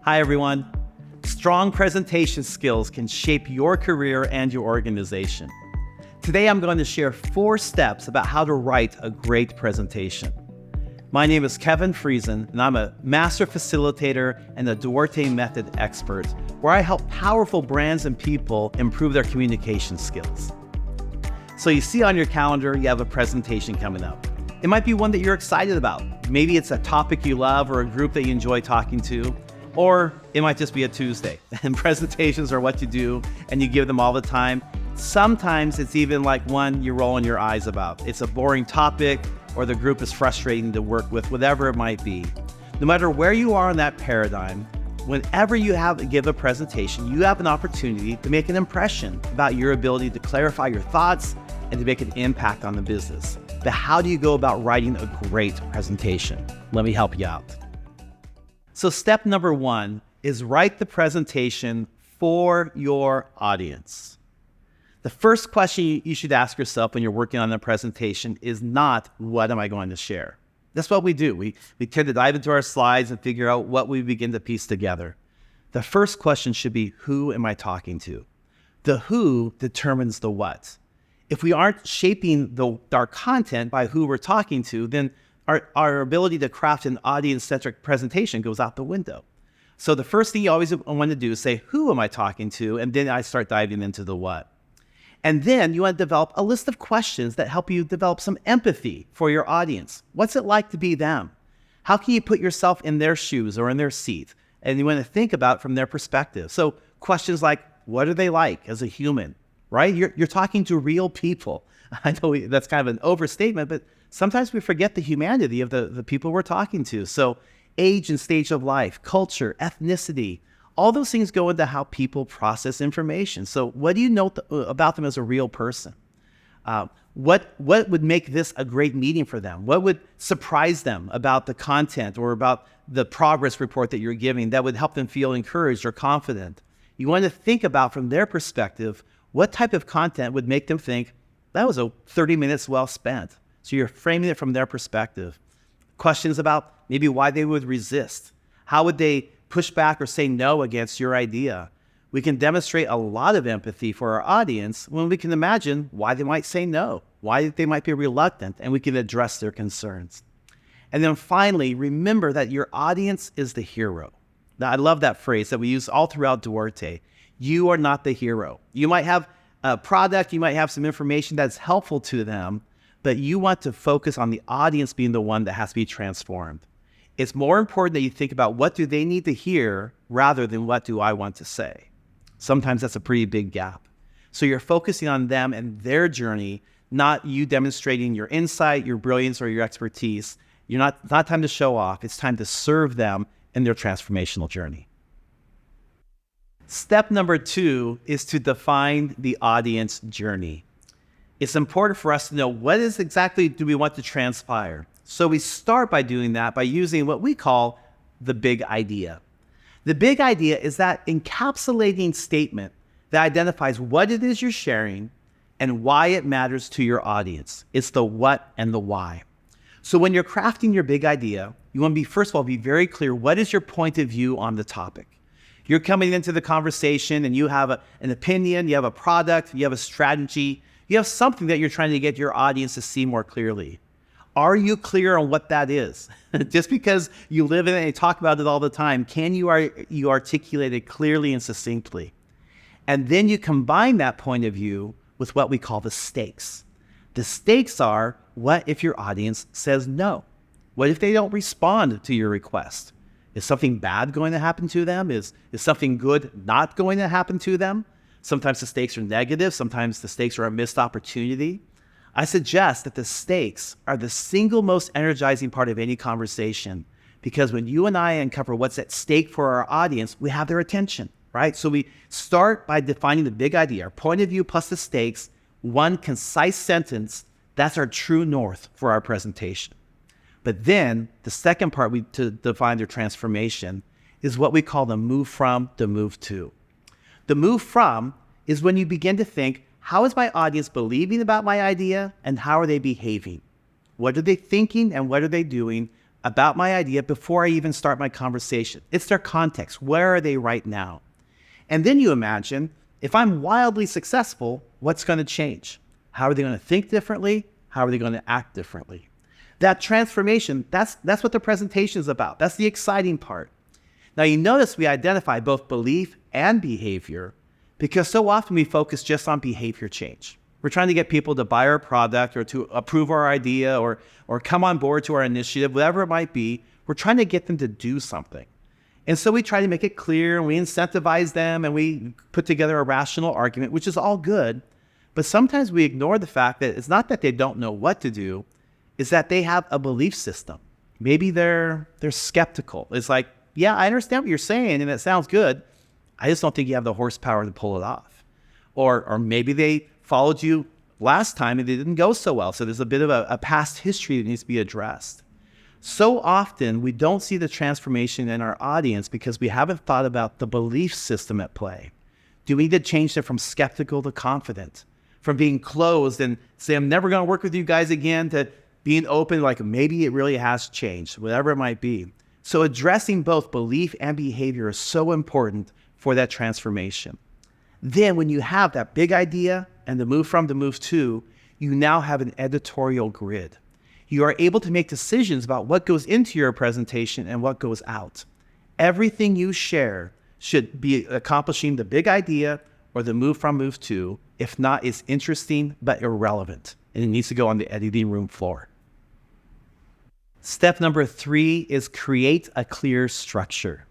Hi, everyone. Strong presentation skills can shape your career and your organization. Today, I'm going to share 4 steps about how to write a great presentation. My name is Kevin Friesen, and I'm a master facilitator and a Duarte method expert, where I help powerful brands and people improve their communication skills. So you see on your calendar, you have a presentation coming up. It might be one that you're excited about. Maybe it's a topic you love or a group that you enjoy talking to. Or it might just be a Tuesday, and presentations are what you do, and you give them all the time. Sometimes it's even like one you're rolling your eyes about. It's a boring topic, or the group is frustrating to work with, whatever it might be. No matter where you are in that paradigm, whenever you give a presentation, you have an opportunity to make an impression about your ability to clarify your thoughts and to make an impact on the business. But how do you go about writing a great presentation? Let me help you out. So step number 1 is write the presentation for your audience. The first question you should ask yourself when you're working on a presentation is not, what am I going to share? That's what we do. We tend to dive into our slides and figure out what we begin to piece together. The first question should be, who am I talking to? The who determines the what. If we aren't shaping our content by who we're talking to, then our ability to craft an audience-centric presentation goes out the window. So the first thing you always want to do is say, who am I talking to? And then I start diving into the what. And then you want to develop a list of questions that help you develop some empathy for your audience. What's it like to be them? How can you put yourself in their shoes or in their seat? And you want to think about from their perspective. So questions like, what are they like as a human, right? You're talking to real people. I know that's kind of an overstatement, but sometimes we forget the humanity of the people we're talking to. So age and stage of life, culture, ethnicity, all those things go into how people process information. So what do you know about them as a real person? What would make this a great meeting for them? What would surprise them about the content or about the progress report that you're giving that would help them feel encouraged or confident? You want to think about, from their perspective, what type of content would make them think, that was 30 minutes well spent. So you're framing it from their perspective. Questions about maybe why they would resist. How would they push back or say no against your idea? We can demonstrate a lot of empathy for our audience when we can imagine why they might say no, why they might be reluctant, and we can address their concerns. And then finally, remember that your audience is the hero. Now, I love that phrase that we use all throughout Duarte. You are not the hero. You might have a product, you might have some information that's helpful to them, but you want to focus on the audience being the one that has to be transformed. It's more important that you think about, what do they need to hear rather than what do I want to say? Sometimes that's a pretty big gap. So you're focusing on them and their journey, not you demonstrating your insight, your brilliance, or your expertise. You're not time to show off. It's time to serve them in their transformational journey. Step number 2 is to define the audience journey. It's important for us to know, what is exactly do we want to transpire? So we start by doing that by using what we call the big idea. The big idea is that encapsulating statement that identifies what it is you're sharing and why it matters to your audience. It's the what and the why. So when you're crafting your big idea, you want to be, first of all, be very clear, what is your point of view on the topic? You're coming into the conversation and you have an opinion, you have a product, you have a strategy, you have something that you're trying to get your audience to see more clearly. Are you clear on what that is? Just because you live in it and you talk about it all the time, can you articulate it clearly and succinctly? And then you combine that point of view with what we call the stakes. The stakes are, what if your audience says no? What if they don't respond to your request? Is something bad going to happen to them? Is something good not going to happen to them? Sometimes the stakes are negative. Sometimes the stakes are a missed opportunity. I suggest that the stakes are the single most energizing part of any conversation, because when you and I uncover what's at stake for our audience, we have their attention, right? So we start by defining the big idea, our point of view plus the stakes, one concise sentence. That's our true north for our presentation. But then the second part to define their transformation is what we call the move from, the move to. The move from is when you begin to think, how is my audience believing about my idea and how are they behaving? What are they thinking and what are they doing about my idea before I even start my conversation. It's their context. Where are they right now? And then you imagine, if I'm wildly successful, what's going to change? How are they going to think differently? How are they going to act differently? That transformation, that's what the presentation is about. That's the exciting part. Now you notice we identify both belief and behavior because so often we focus just on behavior change. We're trying to get people to buy our product or to approve our idea or come on board to our initiative, whatever it might be. We're trying to get them to do something. And so we try to make it clear and we incentivize them and we put together a rational argument, which is all good. But sometimes we ignore the fact that it's not that they don't know what to do, it's that they have a belief system. Maybe they're skeptical. It's like, yeah, I understand what you're saying and it sounds good. I just don't think you have the horsepower to pull it off. Or maybe they followed you last time and it didn't go so well. So there's a bit of a past history that needs to be addressed. So often we don't see the transformation in our audience because we haven't thought about the belief system at play. Do we need to change them from skeptical to confident? From being closed and say, I'm never going to work with you guys again, to being open, like maybe it really has changed, whatever it might be. So addressing both belief and behavior is so important for that transformation. Then when you have that big idea and the move from to move to, you now have an editorial grid. You are able to make decisions about what goes into your presentation and what goes out. Everything you share should be accomplishing the big idea or the move from move to. If not, it's interesting but irrelevant, and it needs to go on the editing room floor. Step number 3 is create a clear structure.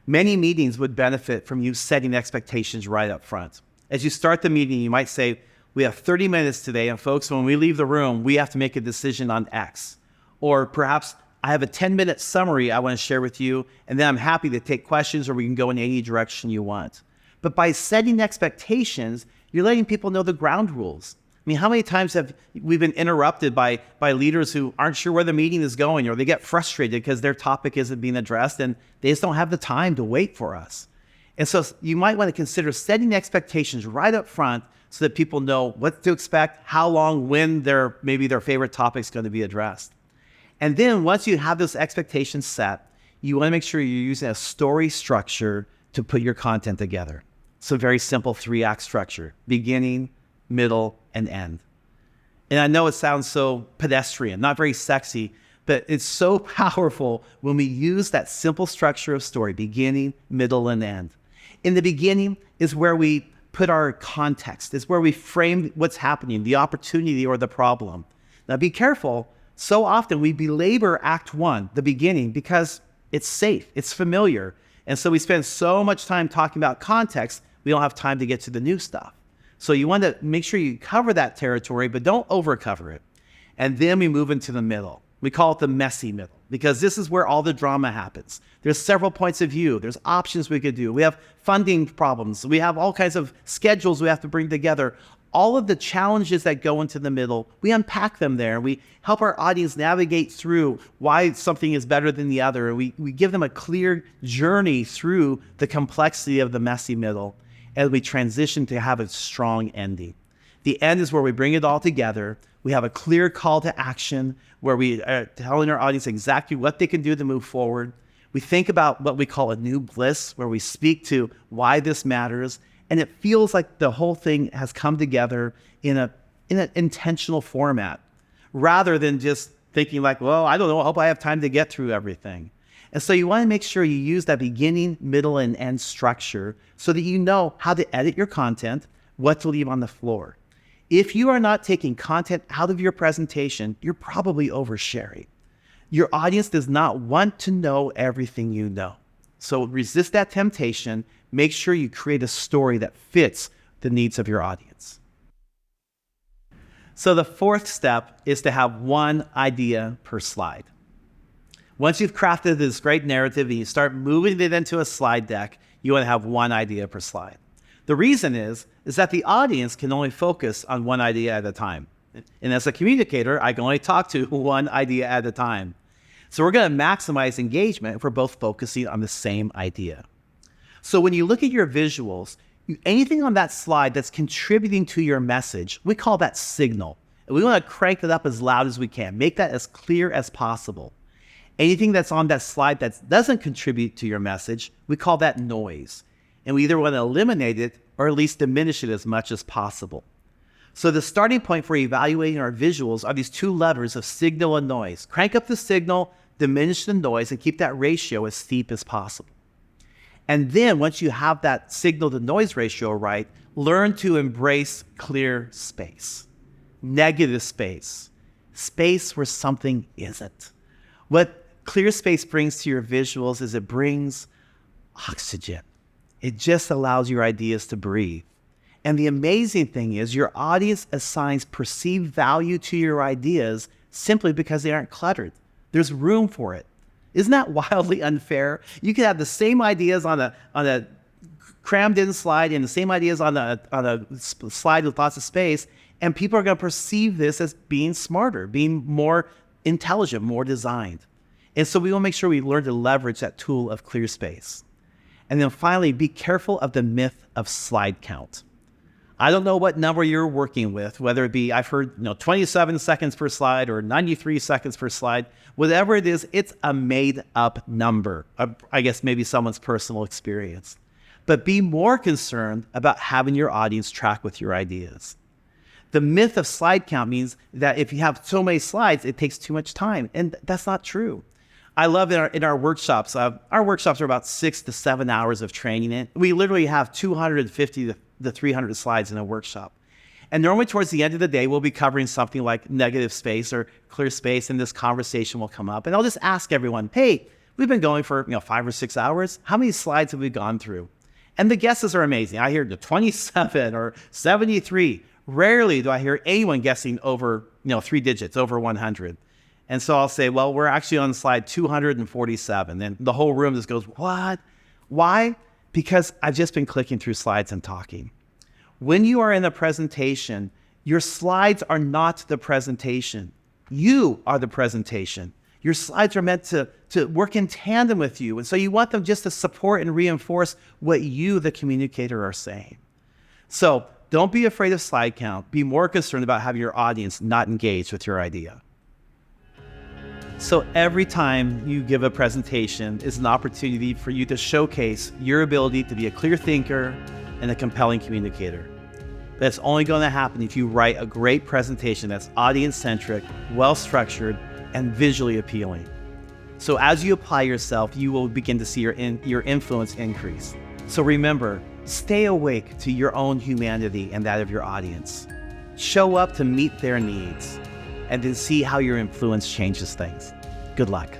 Many meetings would benefit from you setting expectations right up front. As you start the meeting, you might say, we have 30 minutes today, and folks, when we leave the room, we have to make a decision on X. Or perhaps I have a 10-minute summary I want to share with you, and then I'm happy to take questions or we can go in any direction you want. But by setting expectations, you're letting people know the ground rules. I mean, how many times have we been interrupted by leaders who aren't sure where the meeting is going, or they get frustrated because their topic isn't being addressed and they just don't have the time to wait for us. And so you might want to consider setting expectations right up front so that people know what to expect, how long, when maybe their favorite topic is going to be addressed. And then once you have those expectations set, you want to make sure you're using a story structure to put your content together. So very simple 3-act structure: beginning, middle, and end. And I know it sounds so pedestrian, not very sexy, but it's so powerful when we use that simple structure of story: beginning, middle, and end. In the beginning is where we put our context, is where we frame what's happening, the opportunity or the problem. Now be careful. So often we belabor Act 1, the beginning, because it's safe, it's familiar. And so we spend so much time talking about context, we don't have time to get to the new stuff. So you want to make sure you cover that territory, but don't overcover it. And then we move into the middle. We call it the messy middle, because this is where all the drama happens. There's several points of view. There's options we could do. We have funding problems. We have all kinds of schedules we have to bring together. All of the challenges that go into the middle, we unpack them there. We help our audience navigate through why something is better than the other. We give them a clear journey through the complexity of the messy middle, and we transition to have a strong ending. The end is where we bring it all together. We have a clear call to action where we are telling our audience exactly what they can do to move forward. We think about what we call a new bliss, where we speak to why this matters. And it feels like the whole thing has come together in an intentional format, rather than just thinking like, well, I don't know, I hope I have time to get through everything. And so you want to make sure you use that beginning, middle, and end structure so that you know how to edit your content, what to leave on the floor. If you are not taking content out of your presentation, you're probably oversharing. Your audience does not want to know everything you know. So resist that temptation. Make sure you create a story that fits the needs of your audience. So the 4th step is to have one idea per slide. Once you've crafted this great narrative and you start moving it into a slide deck, you want to have one idea per slide. The reason is that the audience can only focus on one idea at a time. And as a communicator, I can only talk to one idea at a time. So we're going to maximize engagement if we're both focusing on the same idea. So when you look at your visuals, anything on that slide that's contributing to your message, we call that signal. And we want to crank it up as loud as we can. Make that as clear as possible. Anything that's on that slide that doesn't contribute to your message, we call that noise. And we either want to eliminate it or at least diminish it as much as possible. So the starting point for evaluating our visuals are these two levers of signal and noise. Crank up the signal, diminish the noise, and keep that ratio as steep as possible. And then once you have that signal to noise ratio right, learn to embrace clear space, negative space, space where something isn't. What clear space brings to your visuals is it brings oxygen. It just allows your ideas to breathe. And the amazing thing is your audience assigns perceived value to your ideas simply because they aren't cluttered. There's room for it. Isn't that wildly unfair? You could have the same ideas on a crammed in slide and the same ideas on a slide with lots of space, and people are going to perceive this as being smarter, being more intelligent, more designed. And so we want to make sure we learn to leverage that tool of clear space. And then finally, be careful of the myth of slide count. I don't know what number you're working with, whether it be, I've heard 27 seconds per slide or 93 seconds per slide. Whatever it is, it's a made up number. I guess maybe someone's personal experience. But be more concerned about having your audience track with your ideas. The myth of slide count means that if you have so many slides, it takes too much time. And that's not true. I love in our workshops, are about 6 to 7 hours of training. And we literally have 250 to 300 slides in a workshop. And normally towards the end of the day, we'll be covering something like negative space or clear space, and this conversation will come up. And I'll just ask everyone, hey, we've been going for 5 or 6 hours. How many slides have we gone through? And the guesses are amazing. I hear the 27 or 73. Rarely do I hear anyone guessing over 3 digits, over 100. And so I'll say, well, we're actually on slide 247. And the whole room just goes, what? Why? Because I've just been clicking through slides and talking. When you are in a presentation, your slides are not the presentation. You are the presentation. Your slides are meant to work in tandem with you. And so you want them just to support and reinforce what you, the communicator, are saying. So don't be afraid of slide count. Be more concerned about having your audience not engaged with your idea. So every time you give a presentation is an opportunity for you to showcase your ability to be a clear thinker and a compelling communicator. That's only going to happen if you write a great presentation that's audience-centric, well-structured, and visually appealing. So as you apply yourself, you will begin to see your influence increase. So remember, stay awake to your own humanity and that of your audience. Show up to meet their needs, and then see how your influence changes things. Good luck.